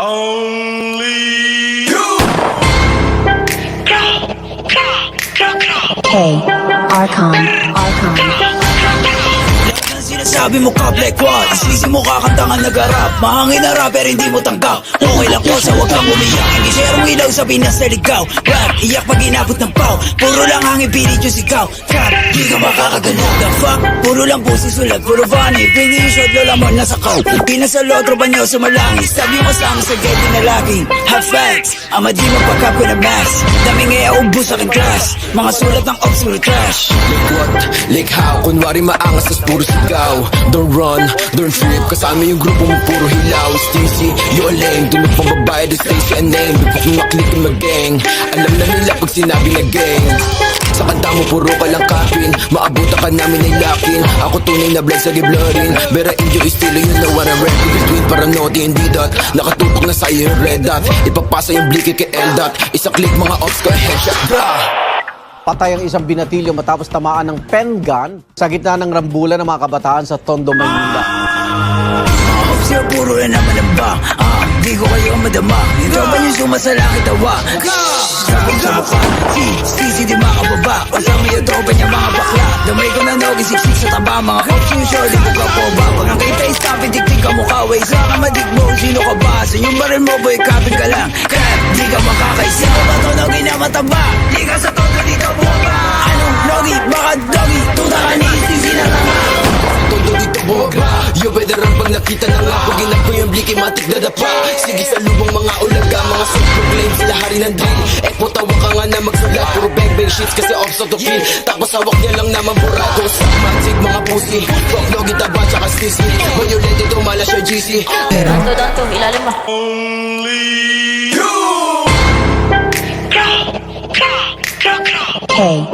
Only you. Hey, Archon. Sinasabi mo ka Black One, isisi mo kakanta nga nag-rap. Mahangin na rapper hindi mo tanggap. Okay lang ko sa wag kang umiyak. Hindi serong ilaw sa Pinas na ligaw. Rap, iyak pag inabot ng pau. Puro lang hangin pilit yung sigaw. Trap, di ka makakagalaw. The fuck, puro lang pusi sulat. Puro funny, pwede yung shot lola mo nasa kaw. Pinasalo, tropa nyo sumalangis. Sabi mo sa akin sa gate na laging have facts, ama di magpagkap ko na max. Dami ngaya ubus sa aking class. Mga sulat ng ops puro trash. Like what? Like how? Kunwari maangas tas puro sigaw. Don't run, don't trip. Kasama yung grupo mo puro hilaw. Stacy, you're lame. Dunod pang babae, the Stacy a name. Bukok na click in my gang. Alam na nila pag sinabi na gang. Sa kanta mo puro ka lang kapin. Maabutan ka namin ay lakin. Ako tunay na blood sa giblorin. Bera inyo estilo, you know what I'm rapping. Between paranote and D-dot. Nakatutok na sa'yo yung red dot. Ipapasa yung blicky kay L-dot. Isa click mga ops ko, headshot, bra. Patay ang isang binatilyo matapos tamaan ng pen gun sa gitna ng rambulan ng mga kabataan sa Tondo, Maynila. Sir, puro na naman ang ba? Di ko kayo madama. Yung tropa niyo sumasalangit tawa. Sabi sa mukha, sisi di makababa. Kasama yung tropa niya mga bakla. Damay ko na nogi, siksik sa taba. Mga cops yung short, di ko po ba? Pag ang kay face copy, tiktik ka mukha. Way sa kamadik mo, sino ka ba? Sa yung baril mo, boy, copy ka lang. Crap, di ka makakaisi. Ako ba to nogi na mataba? Di ka sa todo, di ka bumaba. Anong nogi? Baka dogi? Tuta ka ni sisi na tama. Todo dito bumaba. Yo, veteran pag nakita na nga. Pag ginap ko yung bliki, matik na dapa. Sige sa lubong mga ulaga. Mga self-proclaim sila hari ng drill. Tawa ka nga na magsulat. Puro bang-bang shits kasi off to kill. Tapos hawak niya lang naman burado. Sa magic mga pussy. Fuck logi taba tsaka sissy. When you're ready to malas your GC. Danto, ilalim mo. Only you. Hey,